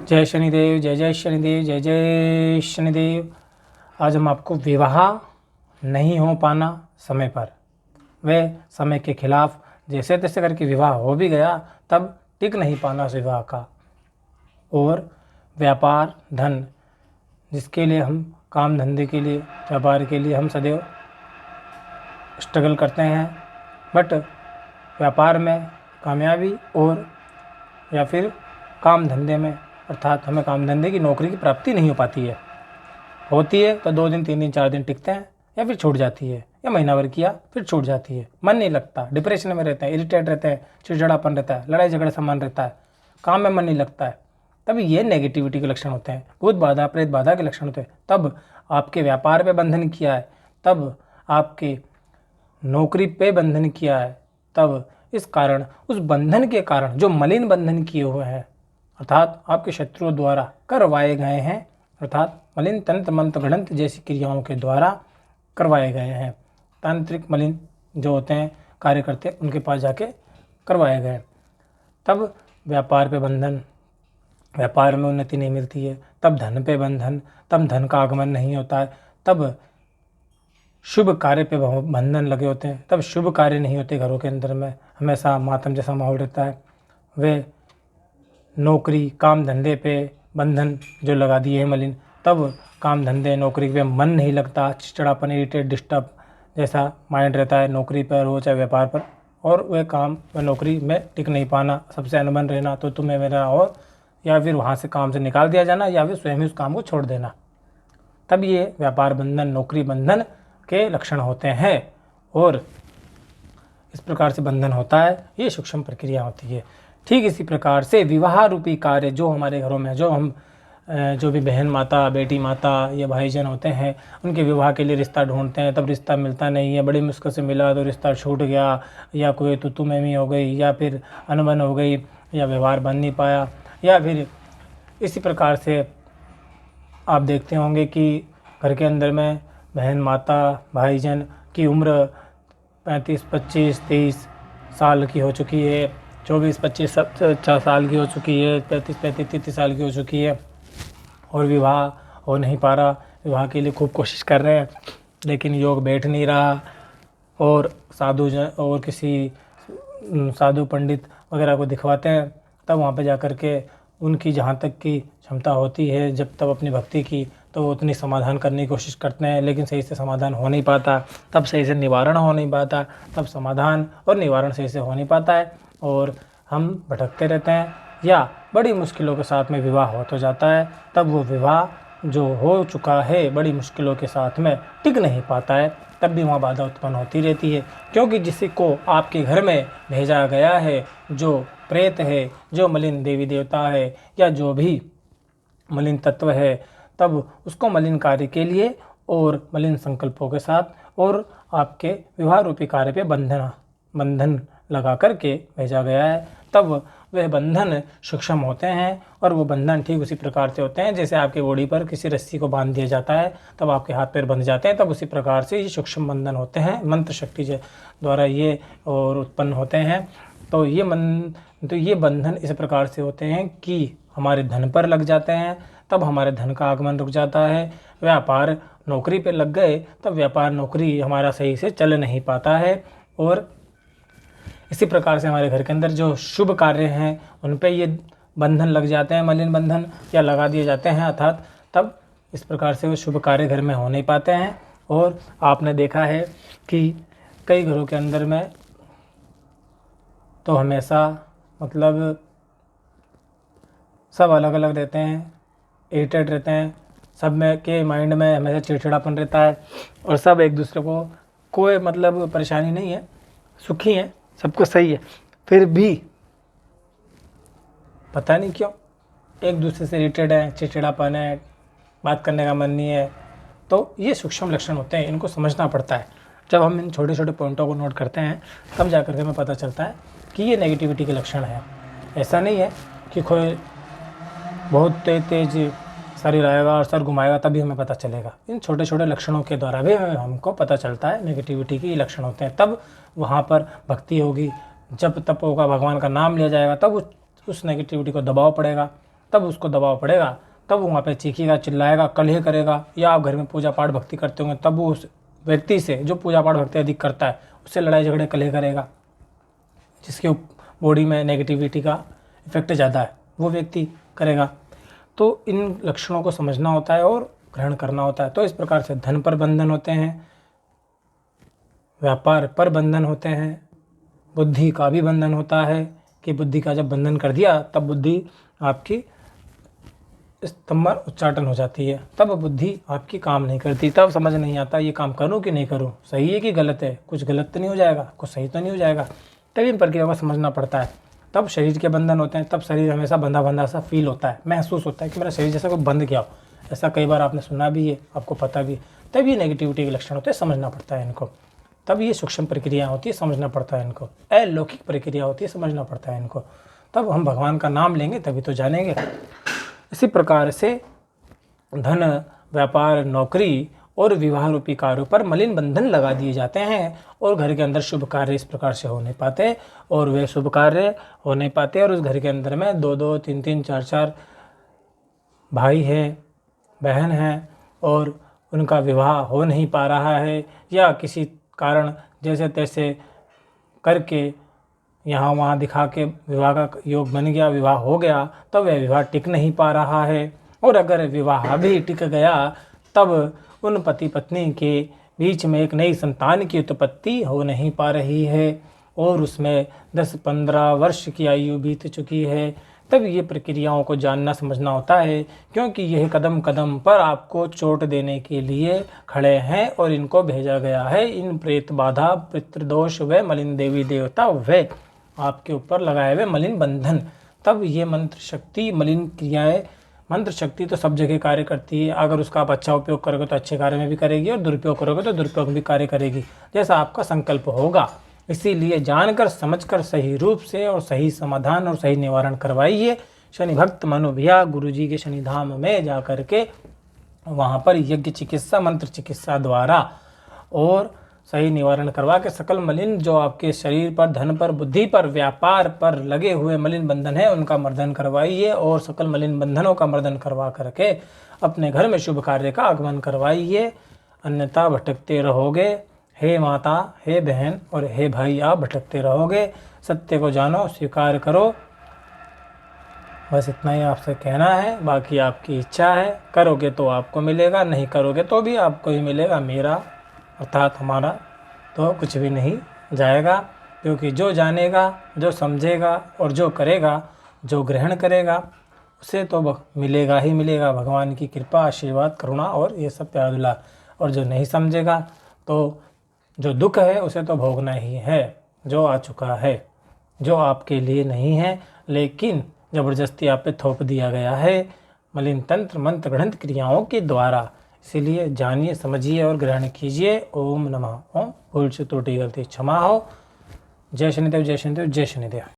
जय शनिदेव, जय जय शनिदेव, जय जय शनिदेव। आज हम आपको विवाह नहीं हो पाना समय पर, वह समय के खिलाफ जैसे तैसे करके विवाह हो भी गया तब टिक नहीं पाना उस विवाह का, और व्यापार धन जिसके लिए हम काम धंधे के लिए व्यापार के लिए हम सदैव स्ट्रगल करते हैं, बट व्यापार में कामयाबी और या फिर काम धंधे में अर्थात हमें काम धंधे की नौकरी की प्राप्ति नहीं हो पाती है। होती है तो 2 दिन 3 दिन 4 दिन टिकते हैं या फिर छूट जाती है, या महीना भर किया फिर छूट जाती है। मन नहीं लगता, डिप्रेशन में रहते हैं, इरिटेट रहते हैं, चिड़चिड़ापन रहता है, लड़ाई झगड़े समान रहता है, काम में मन नहीं लगता है। तब ये नेगेटिविटी के लक्षण होते हैं, भूत बाधा प्रेत बाधा के लक्षण होते हैं। तब आपके व्यापार पे बंधन किया है, तब आपके नौकरी पे बंधन किया है, तब इस कारण उस बंधन के कारण जो मलिन बंधन किए हुए हैं अर्थात आपके शत्रुओं द्वारा करवाए गए हैं, अर्थात मलिन तंत्र मंत्र गणंत जैसी क्रियाओं के द्वारा करवाए गए हैं, तांत्रिक मलिन जो होते हैं कार्य करते उनके पास जाके करवाए गए, तब व्यापार पे बंधन, व्यापार में उन्नति नहीं मिलती है। तब धन पे बंधन, तब धन का आगमन नहीं होता है। तब शुभ कार्य पे बंधन लगे होते हैं, तब शुभ कार्य नहीं होते घरों के अंदर में, हमेशा मातम जैसा माहौल रहता है। वे नौकरी काम धंधे पे बंधन जो लगा दिए हैं मलिन, तब काम धंधे नौकरी पे मन नहीं लगता, चिड़चिड़ापन इरिटेट डिस्टर्ब जैसा माइंड रहता है नौकरी पर हो चाहे व्यापार पर, और वह काम व नौकरी में टिक नहीं पाना, सबसे अनबन रहना, तो तुम्हें मेरा और या फिर वहाँ से काम से निकाल दिया जाना या फिर स्वयं ही उस काम को छोड़ देना। तब ये व्यापार बंधन नौकरी बंधन के लक्षण होते हैं, और इस प्रकार से बंधन होता है, ये सूक्ष्म प्रक्रिया होती है। ठीक इसी प्रकार से विवाह रूपी कार्य जो हमारे घरों में जो भी बहन माता बेटी माता या भाईजन होते हैं उनके विवाह के लिए रिश्ता ढूंढते हैं, तब रिश्ता मिलता नहीं है, बड़ी मुश्किल से मिला तो रिश्ता छूट गया, या कोई तू में हो गई, या फिर अनबन हो गई, या व्यवहार बन नहीं पाया, या फिर इसी प्रकार से आप देखते होंगे कि घर के अंदर में बहन माता भाईजन की उम्र 35 25 30 साल की हो चुकी है, 24 25 साल की हो चुकी है, 35 35 33 साल की हो चुकी है, और विवाह हो नहीं पा रहा। विवाह के लिए खूब कोशिश कर रहे हैं लेकिन योग बैठ नहीं रहा, और और किसी साधु पंडित वगैरह को दिखवाते हैं, तब वहाँ पे जा कर के उनकी जहाँ तक की क्षमता होती है जब तब अपनी भक्ति की, तो वो उतनी समाधान करने की कोशिश करते हैं, लेकिन सही से समाधान हो नहीं पाता, तब सही से निवारण हो नहीं पाता, तब समाधान और निवारण सही से हो नहीं पाता है, और हम भटकते रहते हैं, या बड़ी मुश्किलों के साथ में विवाह हो तो जाता है, तब वो विवाह जो हो चुका है बड़ी मुश्किलों के साथ में टिक नहीं पाता है, तब भी वहाँ बाधा उत्पन्न होती रहती है। क्योंकि जिसी को आपके घर में भेजा गया है, जो प्रेत है, जो मलिन देवी देवता है, या जो भी मलिन तत्व है, तब उसको मलिन कार्य के लिए और मलिन संकल्पों के साथ और आपके विवाह रूपी कार्य पे बंधन लगा करके भेजा गया है। तब वह बंधन सूक्ष्म होते हैं, और वो बंधन ठीक उसी प्रकार से होते हैं जैसे आपके बॉडी पर किसी रस्सी को बांध दिया जाता है, तब आपके हाथ पैर बंध जाते हैं, तब उसी प्रकार से ये सूक्ष्म बंधन होते हैं, मंत्र शक्ति द्वारा ये और उत्पन्न होते हैं। तो ये बंधन इस प्रकार से होते हैं कि हमारे धन पर लग जाते हैं, तब हमारे धन का आगमन रुक जाता है। व्यापार नौकरी पे लग गए तब व्यापार नौकरी हमारा सही से चल नहीं पाता है, और इसी प्रकार से हमारे घर के अंदर जो शुभ कार्य हैं उन पे ये बंधन लग जाते हैं, मलिन बंधन या लगा दिए जाते हैं, अर्थात तब इस प्रकार से वो शुभ कार्य घर में हो नहीं पाते हैं। और आपने देखा है कि कई घरों के अंदर में तो हमेशा मतलब सब अलग अलग रहते हैं, इरिटेट रहते हैं, सब में के माइंड में हमेशा चिड़चिड़ापन रहता है, और सब एक दूसरे को कोई मतलब परेशानी नहीं है, सुखी हैं, सब कुछ सही है, फिर भी पता नहीं क्यों एक दूसरे से इरिटेट है, चिड़चिड़ापन है, बात करने का मन नहीं है। तो ये सूक्ष्म लक्षण होते हैं, इनको समझना पड़ता है। जब हम इन छोटे छोटे पॉइंटों को नोट करते हैं तब जा कर के हमें पता चलता है कि ये नेगेटिविटी के लक्षण है। ऐसा नहीं है कि कोई बहुत तेज शरीर आएगा और सर घुमाएगा तभी हमें पता चलेगा, इन छोटे छोटे लक्षणों के द्वारा भी हमको पता चलता है नेगेटिविटी के लक्षण होते हैं। तब वहाँ पर भक्ति होगी, जब तप होगा, भगवान का नाम लिया जाएगा, तब उस नेगेटिविटी को दबाव पड़ेगा, तब उसको दबाव पड़ेगा, तब वो वहाँ पे चीखेगा, चिल्लाएगा, कलह करेगा। या आप घर में पूजा पाठ भक्ति करते होंगे, तब वो उस व्यक्ति से जो पूजा पाठ भक्ति अधिक करता है उससे लड़ाई झगड़े कलह करेगा, जिसके बॉडी में नेगेटिविटी का इफेक्ट ज़्यादा है वो व्यक्ति करेगा। तो इन लक्षणों को समझना होता है और ग्रहण करना होता है। तो इस प्रकार से धन पर बंधन होते हैं, व्यापार पर बंधन होते हैं, बुद्धि का भी बंधन होता है कि बुद्धि का जब बंधन कर दिया तब बुद्धि आपकी स्तंभर उच्चाटन हो जाती है, तब बुद्धि आपकी काम नहीं करती, तब समझ नहीं आता ये काम करूं कि नहीं करूं, सही है कि गलत है, कुछ गलत तो नहीं हो जाएगा, कुछ सही तो नहीं हो जाएगा। तभी इन प्रक्रिया को समझना पड़ता है। तब शरीर के बंधन होते हैं, तब शरीर हमेशा बंधा बंधा सा फील होता है, महसूस होता है कि मेरा शरीर जैसा कोई बंध गया हो। ऐसा कई बार आपने सुना भी है, आपको पता भी है। तब ये नेगेटिविटी के लक्षण होते हैं, समझना पड़ता है इनको। तब ये सूक्ष्म प्रक्रिया होती है, समझना पड़ता है इनको। अलौकिक प्रक्रिया होती है, समझना पड़ता है इनको। तब हम भगवान का नाम लेंगे तभी तो जानेंगे। इसी प्रकार से धन, व्यापार, नौकरी और विवाह रूपी कार्यों पर मलिन बंधन लगा दिए जाते हैं और घर के अंदर शुभ कार्य इस प्रकार से हो नहीं पाते, और वे शुभ कार्य हो नहीं पाते और उस घर के अंदर में 2-2, 3-3, 4-4 भाई हैं, बहन हैं और उनका विवाह हो नहीं पा रहा है, या किसी कारण जैसे तैसे करके यहाँ वहाँ दिखा के विवाह का योग बन गया, विवाह हो गया, तब वह विवाह टिक नहीं पा रहा है। और अगर विवाह भी टिक गया तब उन पति पत्नी के बीच में एक नई संतान की उत्पत्ति हो नहीं पा रही है और उसमें 10-15 वर्ष की आयु बीत चुकी है। तब ये प्रक्रियाओं को जानना समझना होता है, क्योंकि यह कदम कदम पर आपको चोट देने के लिए खड़े हैं और इनको भेजा गया है। इन प्रेत बाधा, पितृदोष व मलिन देवी देवता व आपके ऊपर लगाए हुए मलिन बंधन। तब ये मंत्र शक्ति, मलिन क्रियाएं, मंत्र शक्ति तो सब जगह कार्य करती है। अगर उसका आप अच्छा उपयोग करोगे तो अच्छे कार्य में भी करेगी और दुरुपयोग करोगे तो दुरुपयोग भी कार्य करेगी, जैसा आपका संकल्प होगा। इसीलिए जानकर समझकर सही रूप से और सही समाधान और सही निवारण करवाइए। शनि भक्त मनु भैया गुरु जी के शनि धाम में जा करके वहाँ पर यज्ञ चिकित्सा, मंत्र चिकित्सा द्वारा और सही निवारण करवा के सकल मलिन जो आपके शरीर पर, धन पर, बुद्धि पर, व्यापार पर लगे हुए मलिन बंधन है उनका मर्दन करवाइए और सकल मलिन बंधनों का मर्दन करवा करके अपने घर में शुभ कार्य का आगमन करवाइए, अन्यथा भटकते रहोगे। हे माता, हे बहन और हे भाई, आप भटकते रहोगे। सत्य को जानो, स्वीकार करो। बस इतना ही आपसे कहना है, बाकी आपकी इच्छा है। करोगे तो आपको मिलेगा, नहीं करोगे तो भी आपको ही मिलेगा। मेरा अर्थात हमारा तो कुछ भी नहीं जाएगा, क्योंकि जो जानेगा, जो समझेगा और जो करेगा, जो ग्रहण करेगा उसे तो मिलेगा ही मिलेगा भगवान की कृपा, आशीर्वाद, करुणा और ये सब प्यार दुलार। और जो नहीं समझेगा तो जो दुख है उसे तो भोगना ही है, जो आ चुका है, जो आपके लिए नहीं है लेकिन ज़बरदस्ती आप पे थोप दिया गया है मलिन तंत्र मंत्र गणित क्रियाओं के द्वारा। इसीलिए जानिए, समझिए और ग्रहण कीजिए। ओम नमः ओम। भूल से त्रुटि गलती क्षमा हो। जय शनिदेव, जय शनिदेव, जय शनिदेव।